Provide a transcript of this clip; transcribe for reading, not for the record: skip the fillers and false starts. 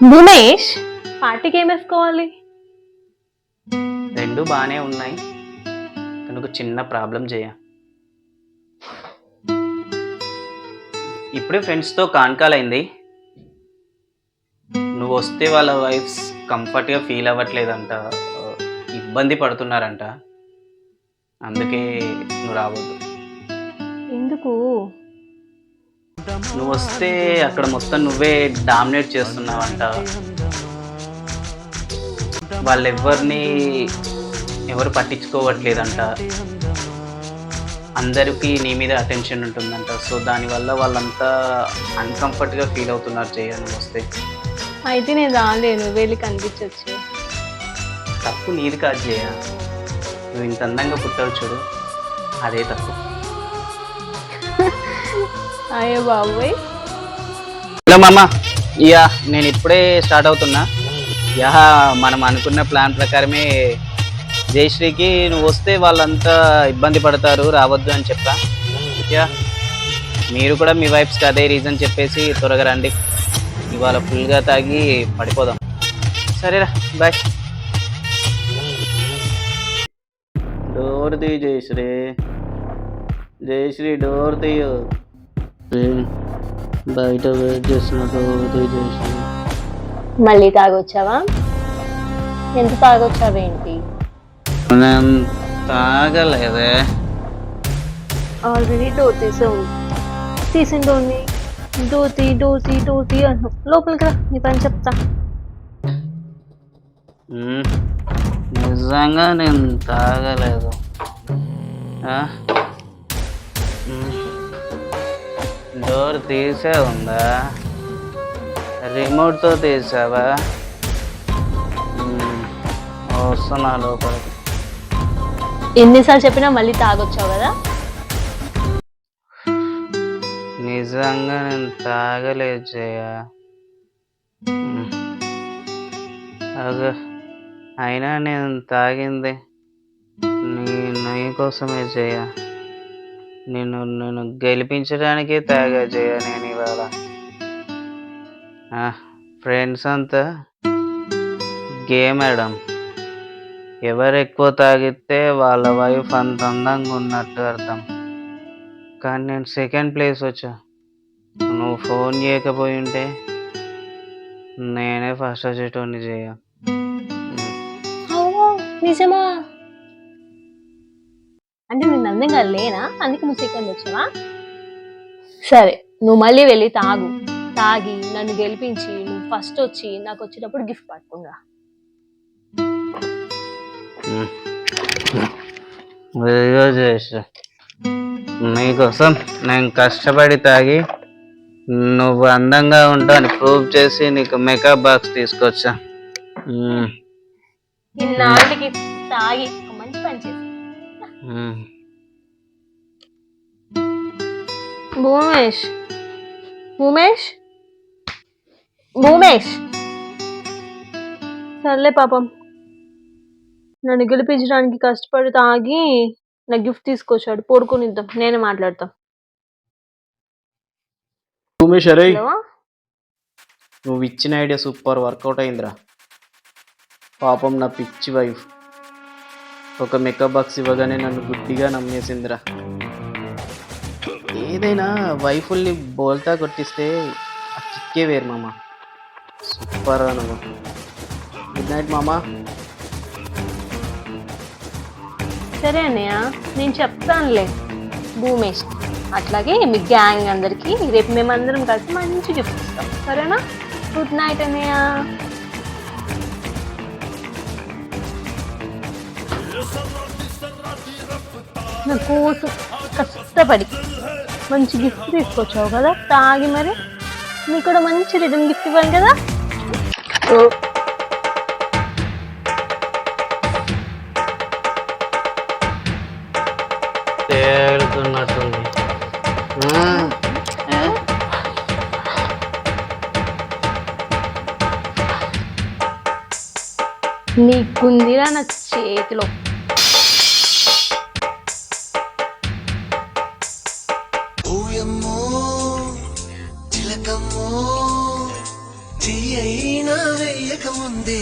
భూమేష్, పార్టీకి ఏం వేసుకోవాలి? రెండు బాగానే ఉన్నాయి కానీ ఒక చిన్న ప్రాబ్లం చేయ. ఇప్పుడే ఫ్రెండ్స్తో కాన్కాల్ అయింది. నువ్వు వస్తే వాళ్ళ వైఫ్స్ కంఫర్ట్గా ఫీల్ అవ్వట్లేదంట, ఇబ్బంది పడుతున్నారంట. అందుకే నువ్వు రావద్దు. ఎందుకు? నువ్వు వస్తే అక్కడ మొత్తం నువ్వే డామినేట్ చేస్తున్నావంట. వాళ్ళెవ్వరిని ఎవరు పట్టించుకోవట్లేదంట. అందరికీ నీ మీద అటెన్షన్ ఉంటుందంట. సో దానివల్ల వాళ్ళంతా అన్కంఫర్ట్గా ఫీల్ అవుతున్నారు జయ. నువ్వు వస్తే అయితే నేను రాలేను, వెళ్ళి కనిపించవచ్చు. తప్పు నీది కాదు జయ. నువ్వు ఇంత అందంగా పుట్టావు చూడు, అదే తప్పు. అయ్యో బాబోయ్. హలో మామ, యా నేను ఇప్పుడే స్టార్ట్ అవుతున్నా. యా మనం అనుకున్న ప్లాన్ ప్రకారమే జయశ్రీకి నువ్వు వస్తే వాళ్ళంతా ఇబ్బంది పడతారు, రావద్దు అని చెప్పా. యా మీరు కూడా మీ వైఫ్స్కి అదే రీజన్ చెప్పేసి త్వరగా రండి. ఇవాళ ఫుల్గా తాగి పడిపోదాం. సరేరా, బాయ్. డోర్ తీ జయశ్రీ, జయశ్రీ డోర్ తీయు. బయట వెయిట్ చేస్తున్నా, డోర్ తీ జయశ్రీ. మళ్ళీ తాగొచ్చావా? ఎంత తాగొచ్చావేంటి? నేను తాగలేదే. ఆల్రెడీ డోర్ తీసావు. తీసిన డోర్ని డోతి డోతి డోతి అన్నావు. లోపలికి రా, నీ పని చెప్తా. నిజంగా నేను తాగలేదు. డోర్ తీసే ఉందా? రిమోట్తో తీసావా? వస్తున్నా లోపలికి. ఎన్నిసార్లు చెప్పినా మళ్ళీ తాగొచ్చావు కదా. నిజంగా నేను తాగలేదు జయ. అయినా నేను తాగింది నీ కోసమే జయ. నేను గెలిపించడానికే తాగా జయ. నేను ఇవాళ ఫ్రెండ్స్ అంతా గేమ్ ఆడాం. ఎవరు ఎక్కువ తాగితే వాళ్ళ వైఫ్ అంత అందంగా ఉన్నట్టు అర్థం. కానీ నేను సెకండ్ ప్లేస్ వచ్చా. నువ్వు ఫోన్ చేయకపోయి ఉంటే నేనే ఫస్ట్ వచ్చేటోని చేయ. నిజమా? అంటే నేను అందంగా లేనా, అందుకే నువ్వు సెకండ్ వచ్చావా? సరే, నువ్వు మళ్ళీ వెళ్ళి తాగు. తాగి నన్ను గెలిపించి నువ్వు ఫస్ట్ వచ్చి నాకు వచ్చేటప్పుడు గిఫ్ట్ పట్టుకుందా. చేసా నీకోసం నేను కష్టపడి తాగి నువ్వు అందంగా ఉంటావు అని ప్రూవ్ చేసి నీకు మేకప్ బాక్స్ తీసుకొచ్చా. ఇన్నాళ్ళకి తాగి మంచి పని చేసి. భూమేష్, భూమేష్, భూమేష్. సర్లే పాపం, నన్ను గెలిపించడానికి కష్టపడి తాగి నా గిఫ్ట్ తీసుకొచ్చాడు. పడుకునిద్దాం, నేనే మాట్లాడతా. నువ్వు ఇచ్చిన ఐడియా సూపర్ వర్కౌట్ అయిందిరా. పాపం నా పిచ్చి వైఫ్ ఒక మేకప్ బాక్స్ ఇవ్వగానే నన్ను గుడ్డిగా నమ్మేసిందిరా. ఏదైనా వైఫుల్ని బోల్తా కొట్టిస్తే ఆ కిక్కే వేరు మామ. సూపర్ రా నువ్వు. గుడ్ నైట్ మామ. సరే అన్నయ్య, నేను చెప్తానులే భూమేష్. అట్లాగే మీ గ్యాంగ్ అందరికి రేపు మేమందరం కలిసి మంచి గిఫ్ట్ ఇస్తాం, సరేనా? గుడ్ నైట్ అన్నయ్య. నా కోసం కష్టపడి మంచి గిఫ్ట్ తీసుకొచ్చావు కదా, తాగి మరి నీకు కూడా మంచి రిటర్న్ గిఫ్ట్ ఇవ్వాలి కదా. తేలుతున్నట్టుంది. నీకుందిరా నా చేతిలో. చెయ్యైనా వెయ్యక ముందే